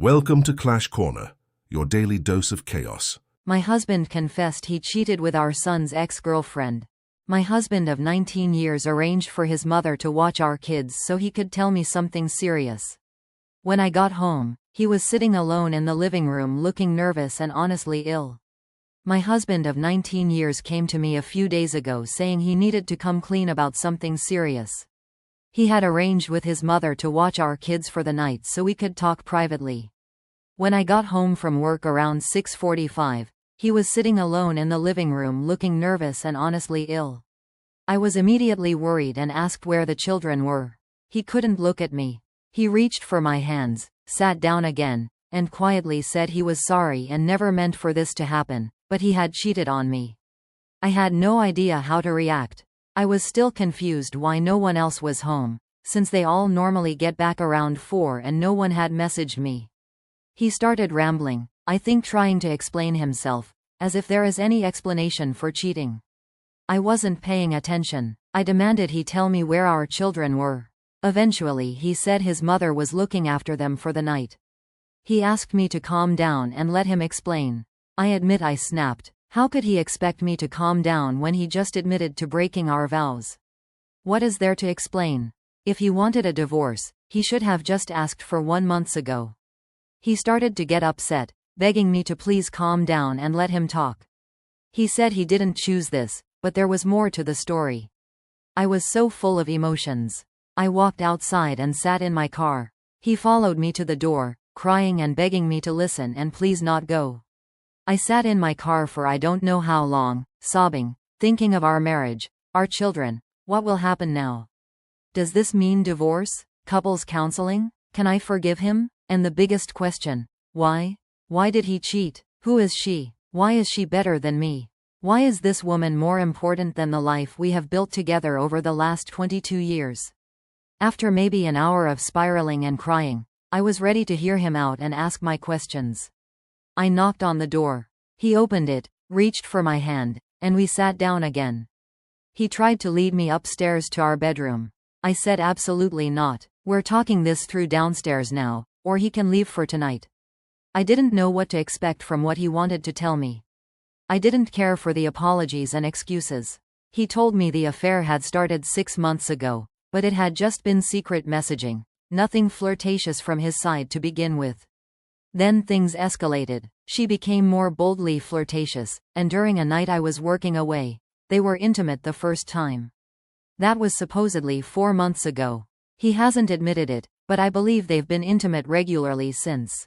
Welcome to Clash Corner, your daily dose of chaos. My husband confessed he cheated with our son's ex-girlfriend. My husband of 19 years arranged for his mother to watch our kids so he could tell me something serious. When I got home, he was sitting alone in the living room looking nervous and honestly ill. My husband of 19 years came to me a few days ago saying he needed to come clean about something serious. He had arranged with his mother to watch our kids for the night so we could talk privately. When I got home from work around 6:45, he was sitting alone in the living room looking nervous and honestly ill. I was immediately worried and asked where the children were. He couldn't look at me. He reached for my hands, sat down again, and quietly said he was sorry and never meant for this to happen, but he had cheated on me. I had no idea how to react. I was still confused why no one else was home, since they all normally get back around 4 and no one had messaged me. He started rambling, I think trying to explain himself, as if there is any explanation for cheating. I wasn't paying attention. I demanded he tell me where our children were. Eventually he said his mother was looking after them for the night. He asked me to calm down and let him explain. I admit I snapped. How could he expect me to calm down when he just admitted to breaking our vows? What is there to explain? If he wanted a divorce, he should have just asked for 1 month ago. He started to get upset, begging me to please calm down and let him talk. He said he didn't choose this, but there was more to the story. I was so full of emotions. I walked outside and sat in my car. He followed me to the door, crying and begging me to listen and please not go. I sat in my car for I don't know how long, sobbing, thinking of our marriage, our children. What will happen now? Does this mean divorce? Couples counseling? Can I forgive him? And the biggest question, why? Why did he cheat? Who is she? Why is she better than me? Why is this woman more important than the life we have built together over the last 22 years? After maybe an hour of spiraling and crying, I was ready to hear him out and ask my questions. I knocked on the door. He opened it, reached for my hand, and we sat down again. He tried to lead me upstairs to our bedroom. I said absolutely not. We're talking this through downstairs now, or he can leave for tonight. I didn't know what to expect from what he wanted to tell me. I didn't care for the apologies and excuses. He told me the affair had started 6 months ago, but it had just been secret messaging, nothing flirtatious from his side to begin with. Then things escalated. She became more boldly flirtatious, and during a night I was working away, they were intimate the first time. That was supposedly 4 months ago. He hasn't admitted it, but I believe they've been intimate regularly since.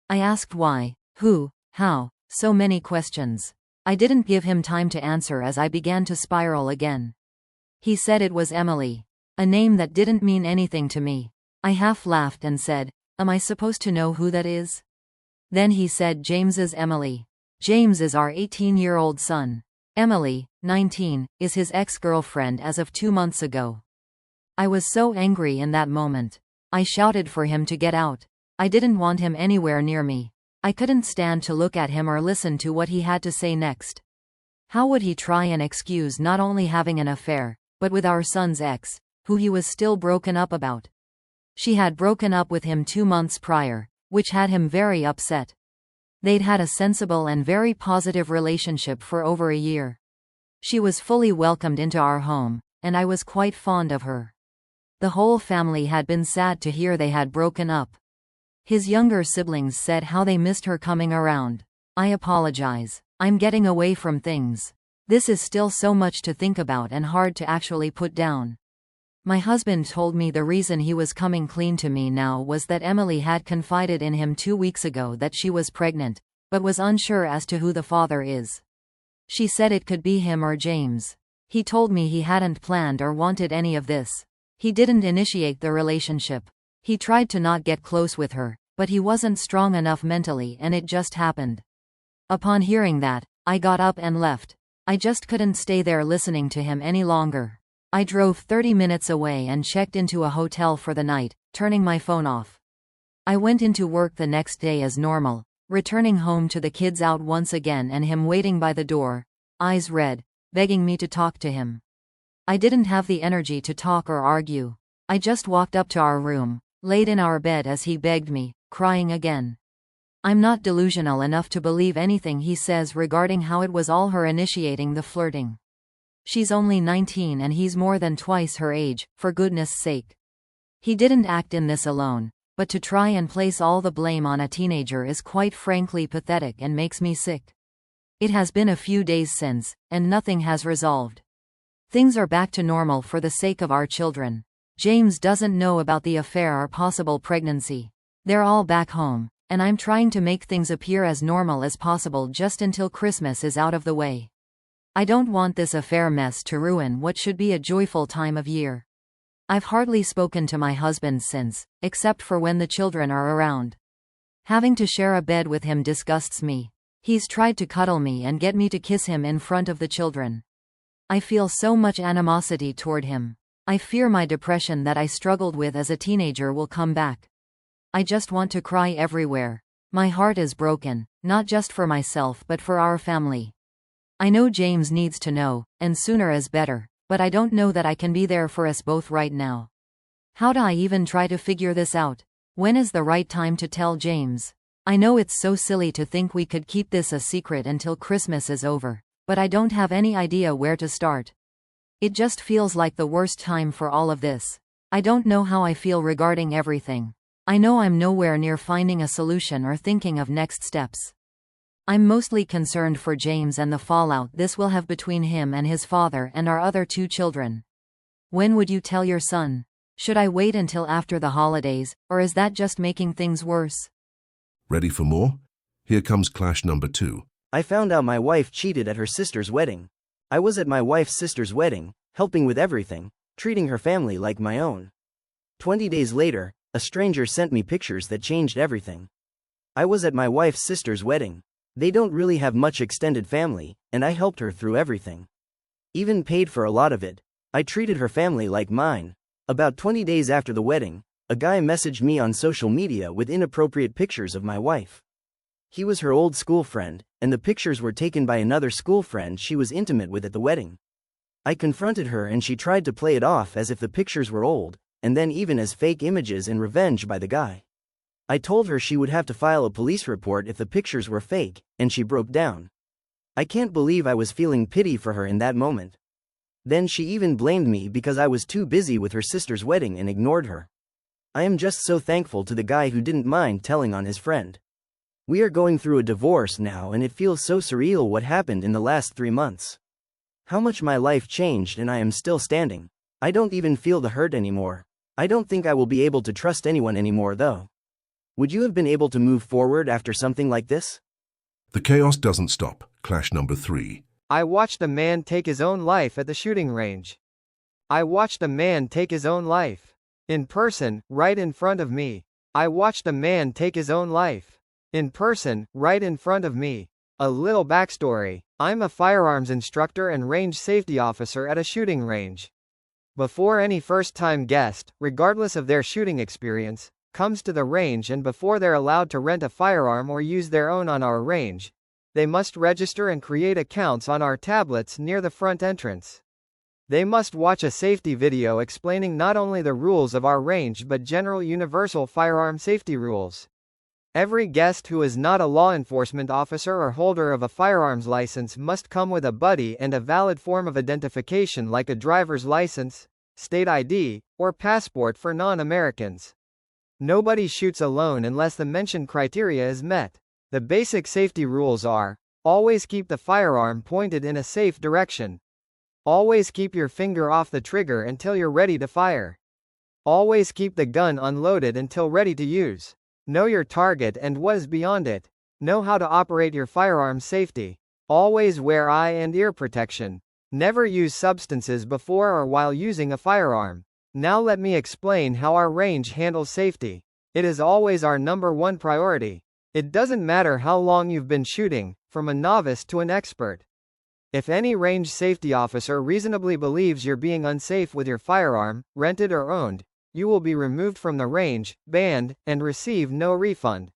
I asked why, who, how, so many questions. I didn't give him time to answer as I began to spiral again. He said it was Emily, a name that didn't mean anything to me. I half laughed and said, am I supposed to know who that is? Then he said James's Emily. James is our 18-year-old son. Emily, 19, is his ex-girlfriend as of 2 months ago. I was so angry in that moment. I shouted for him to get out. I didn't want him anywhere near me. I couldn't stand to look at him or listen to what he had to say next. How would he try and excuse not only having an affair, but with our son's ex, who he was still broken up about? She had broken up with him 2 months prior, which had him very upset. They'd had a sensible and very positive relationship for over a year. She was fully welcomed into our home, and I was quite fond of her. The whole family had been sad to hear they had broken up. His younger siblings said how they missed her coming around. I apologize. I'm getting away from things. This is still so much to think about and hard to actually put down. My husband told me the reason he was coming clean to me now was that Emily had confided in him 2 weeks ago that she was pregnant, but was unsure as to who the father is. She said it could be him or James. He told me he hadn't planned or wanted any of this. He didn't initiate the relationship. He tried to not get close with her, but he wasn't strong enough mentally and it just happened. Upon hearing that, I got up and left. I just couldn't stay there listening to him any longer. I drove 30 minutes away and checked into a hotel for the night, turning my phone off. I went into work the next day as normal, returning home to the kids out once again and him waiting by the door, eyes red, begging me to talk to him. I didn't have the energy to talk or argue. I just walked up to our room, laid in our bed as he begged me, crying again. I'm not delusional enough to believe anything he says regarding how it was all her initiating the flirting. She's only 19 and he's more than twice her age, for goodness sake. He didn't act in this alone, but to try and place all the blame on a teenager is quite frankly pathetic and makes me sick. It has been a few days since, and nothing has resolved. Things are back to normal for the sake of our children. James doesn't know about the affair or possible pregnancy. They're all back home, and I'm trying to make things appear as normal as possible just until Christmas is out of the way. I don't want this affair mess to ruin what should be a joyful time of year. I've hardly spoken to my husband since, except for when the children are around. Having to share a bed with him disgusts me. He's tried to cuddle me and get me to kiss him in front of the children. I feel so much animosity toward him. I fear my depression that I struggled with as a teenager will come back. I just want to cry everywhere. My heart is broken, not just for myself but for our family. I know James needs to know, and sooner is better, but I don't know that I can be there for us both right now. How do I even try to figure this out? When is the right time to tell James? I know it's so silly to think we could keep this a secret until Christmas is over, but I don't have any idea where to start. It just feels like the worst time for all of this. I don't know how I feel regarding everything. I know I'm nowhere near finding a solution or thinking of next steps. I'm mostly concerned for James and the fallout this will have between him and his father and our other 2 children. When would you tell your son? Should I wait until after the holidays, or is that just making things worse? Ready for more? Here comes clash number 2. I found out my wife cheated at her sister's wedding. I was at my wife's sister's wedding, helping with everything, treating her family like my own. 20 days later, a stranger sent me pictures that changed everything. I was at my wife's sister's wedding. They don't really have much extended family, and I helped her through everything. Even paid for a lot of it. I treated her family like mine. About 20 days after the wedding, a guy messaged me on social media with inappropriate pictures of my wife. He was her old school friend, and the pictures were taken by another school friend she was intimate with at the wedding. I confronted her and she tried to play it off as if the pictures were old, and then even as fake images in revenge by the guy. I told her she would have to file a police report if the pictures were fake, and she broke down. I can't believe I was feeling pity for her in that moment. Then she even blamed me because I was too busy with her sister's wedding and ignored her. I am just so thankful to the guy who didn't mind telling on his friend. We are going through a divorce now and it feels so surreal what happened in the last 3 months. How much my life changed and I am still standing. I don't even feel the hurt anymore. I don't think I will be able to trust anyone anymore though. Would you have been able to move forward after something like this? The chaos doesn't stop. Clash number 3. I watched a man take his own life at the shooting range. I watched a man take his own life. In person, right in front of me. I watched a man take his own life. In person, right in front of me. A little backstory. I'm a firearms instructor and range safety officer at a shooting range. Before any first-time guest, regardless of their shooting experience, comes to the range and before they're allowed to rent a firearm or use their own on our range, they must register and create accounts on our tablets near the front entrance. They must watch a safety video explaining not only the rules of our range but general universal firearm safety rules. Every guest who is not a law enforcement officer or holder of a firearms license must come with a buddy and a valid form of identification like a driver's license, state ID, or passport for non-Americans. Nobody shoots alone unless the mentioned criteria is met. The basic safety rules are: always keep the firearm pointed in a safe direction. Always keep your finger off the trigger until you're ready to fire. Always keep the gun unloaded until ready to use. Know your target and what is beyond it. Know how to operate your firearm safety. Always wear eye and ear protection. Never use substances before or while using a firearm. Now let me explain how our range handles safety. It is always our #1 priority. It doesn't matter how long you've been shooting, from a novice to an expert. If any range safety officer reasonably believes you're being unsafe with your firearm, rented or owned, you will be removed from the range, banned, and receive no refund.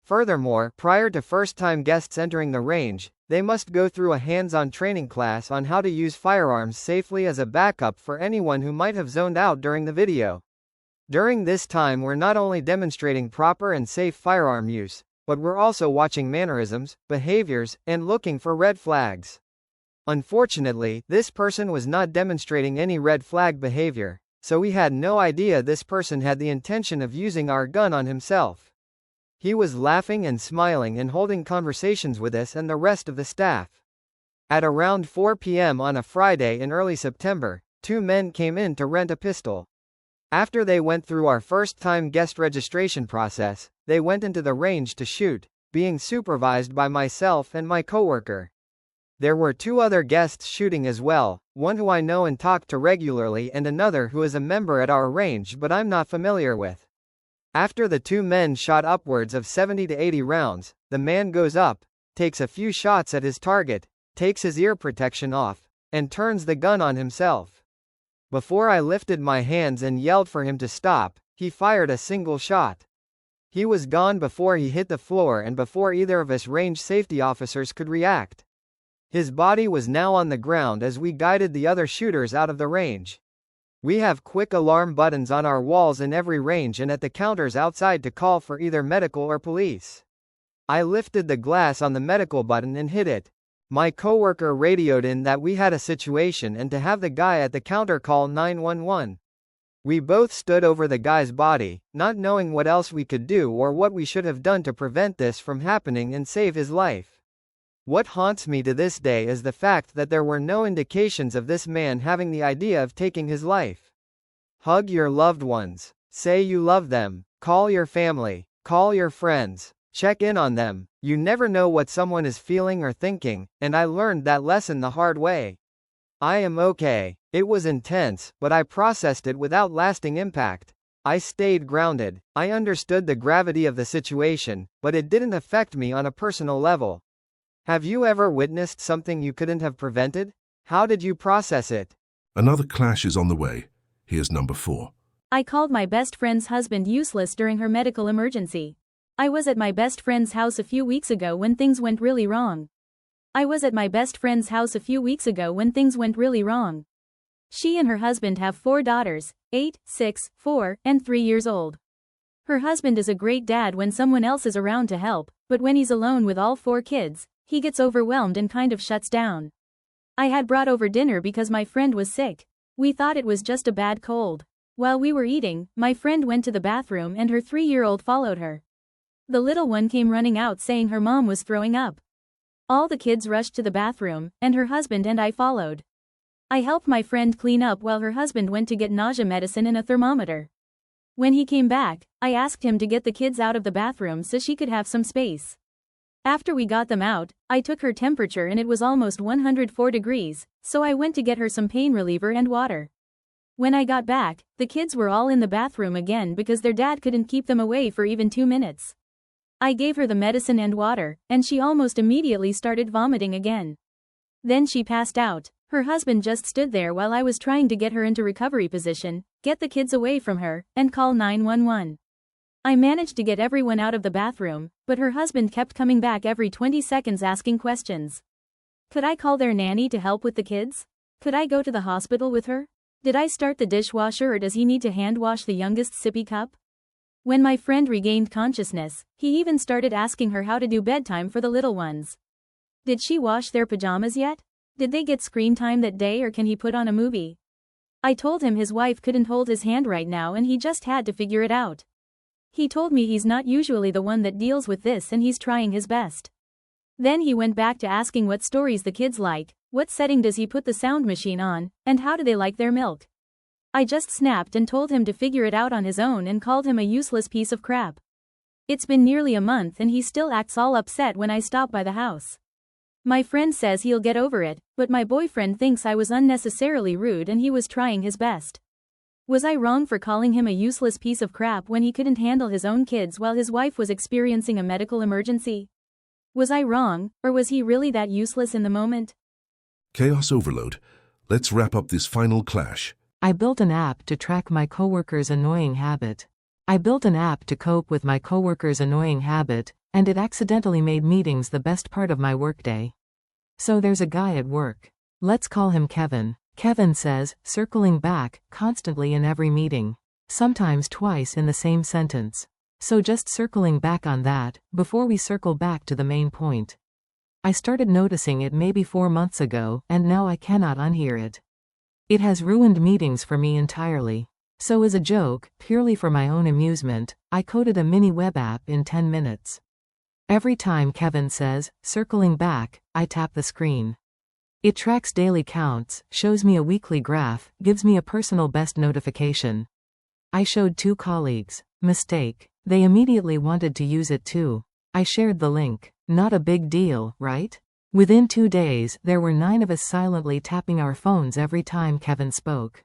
Furthermore, prior to first-time guests entering the range, they must go through a hands-on training class on how to use firearms safely as a backup for anyone who might have zoned out during the video. During this time we're not only demonstrating proper and safe firearm use, but we're also watching mannerisms, behaviors, and looking for red flags. Unfortunately, this person was not demonstrating any red flag behavior, so we had no idea this person had the intention of using our gun on himself. He was laughing and smiling and holding conversations with us and the rest of the staff. At around 4 p.m. on a Friday in early September, 2 men came in to rent a pistol. After they went through our first-time guest registration process, they went into the range to shoot, being supervised by myself and my coworker. There were 2 other guests shooting as well, one who I know and talk to regularly and another who is a member at our range but I'm not familiar with. After the 2 men shot upwards of 70 to 80 rounds, the man goes up, takes a few shots at his target, takes his ear protection off, and turns the gun on himself. Before I lifted my hands and yelled for him to stop, he fired a single shot. He was gone before he hit the floor and before either of us range safety officers could react. His body was now on the ground as we guided the other shooters out of the range. We have quick alarm buttons on our walls in every range and at the counters outside to call for either medical or police. I lifted the glass on the medical button and hit it. My coworker radioed in that we had a situation and to have the guy at the counter call 911. We both stood over the guy's body, not knowing what else we could do or what we should have done to prevent this from happening and save his life. What haunts me to this day is the fact that there were no indications of this man having the idea of taking his life. Hug your loved ones. Say you love them. Call your family. Call your friends. Check in on them. You never know what someone is feeling or thinking, and I learned that lesson the hard way. I am okay. It was intense, but I processed it without lasting impact. I stayed grounded. I understood the gravity of the situation, but it didn't affect me on a personal level. Have you ever witnessed something you couldn't have prevented? How did you process it? Another clash is on the way. Here's number 4. I called my best friend's husband useless during her medical emergency. I was at my best friend's house a few weeks ago when things went really wrong. She and her husband have 4 daughters, 8, 6, 4, and 3 years old. Her husband is a great dad when someone else is around to help, but when he's alone with all 4 kids, he gets overwhelmed and kind of shuts down. I had brought over dinner because my friend was sick. We thought it was just a bad cold. While we were eating, my friend went to the bathroom and her 3-year-old followed her. The little one came running out saying her mom was throwing up. All the kids rushed to the bathroom, and her husband and I followed. I helped my friend clean up while her husband went to get nausea medicine and a thermometer. When he came back, I asked him to get the kids out of the bathroom so she could have some space. After we got them out, I took her temperature and it was almost 104 degrees, so I went to get her some pain reliever and water. When I got back, the kids were all in the bathroom again because their dad couldn't keep them away for even 2 minutes. I gave her the medicine and water, and she almost immediately started vomiting again. Then she passed out. Her husband just stood there while I was trying to get her into recovery position, get the kids away from her, and call 911. I managed to get everyone out of the bathroom, but her husband kept coming back every 20 seconds asking questions. Could I call their nanny to help with the kids? Could I go to the hospital with her? Did I start the dishwasher or does he need to hand wash the youngest sippy cup? When my friend regained consciousness, he even started asking her how to do bedtime for the little ones. Did she wash their pajamas yet? Did they get screen time that day or can he put on a movie? I told him his wife couldn't hold his hand right now and he just had to figure it out. He told me he's not usually the one that deals with this and he's trying his best. Then he went back to asking what stories the kids like, what setting does he put the sound machine on, and how do they like their milk. I just snapped and told him to figure it out on his own and called him a useless piece of crap. It's been nearly a month and he still acts all upset when I stop by the house. My friend says he'll get over it, but my boyfriend thinks I was unnecessarily rude and he was trying his best. Was I wrong for calling him a useless piece of crap when he couldn't handle his own kids while his wife was experiencing a medical emergency? Was I wrong, or was he really that useless in the moment? Chaos overload. Let's wrap up this final clash. I built an app to track my coworker's annoying habit. I built an app to cope with my coworker's annoying habit, and it accidentally made meetings the best part of my workday. So there's a guy at work. Let's call him Kevin. Kevin says, circling back, constantly in every meeting. sometimes twice in the same sentence. So just circling back on that, before we circle back to the main point. I started noticing it maybe 4 months ago, and now I cannot unhear it. It has ruined meetings for me entirely. So as a joke, purely for my own amusement, I coded a mini web app in 10 minutes. Every time Kevin says, circling back, I tap the screen. It tracks daily counts, shows me a weekly graph, gives me a personal best notification. I showed 2 colleagues. Mistake. They immediately wanted to use it too. I shared the link. Not a big deal, right? Within 2 days, there were 9 of us silently tapping our phones every time Kevin spoke.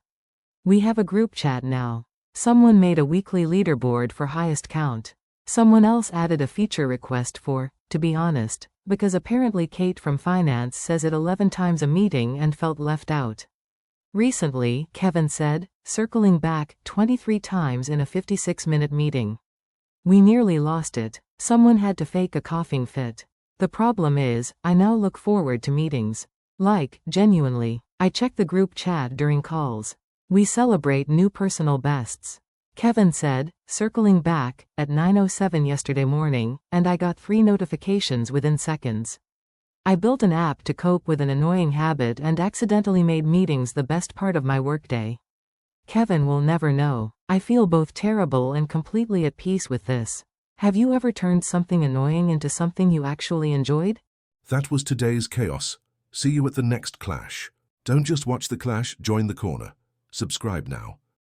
We have a group chat now. Someone made a weekly leaderboard for highest count. Someone else added a feature request for, to be honest, because apparently Kate from finance says it 11 times a meeting and felt left out. Recently, Kevin said, circling back, 23 times in a 56-minute meeting. We nearly lost it. Someone had to fake a coughing fit. The problem is, I now look forward to meetings. Like, genuinely. I check the group chat during calls. We celebrate new personal bests. Kevin said, circling back, at 9:07 yesterday morning, and I got 3 notifications within seconds. I built an app to cope with an annoying habit and accidentally made meetings the best part of my workday. Kevin will never know. I feel both terrible and completely at peace with this. Have you ever turned something annoying into something you actually enjoyed? That was today's chaos. See you at the next clash. Don't just watch the clash, join the corner. Subscribe now.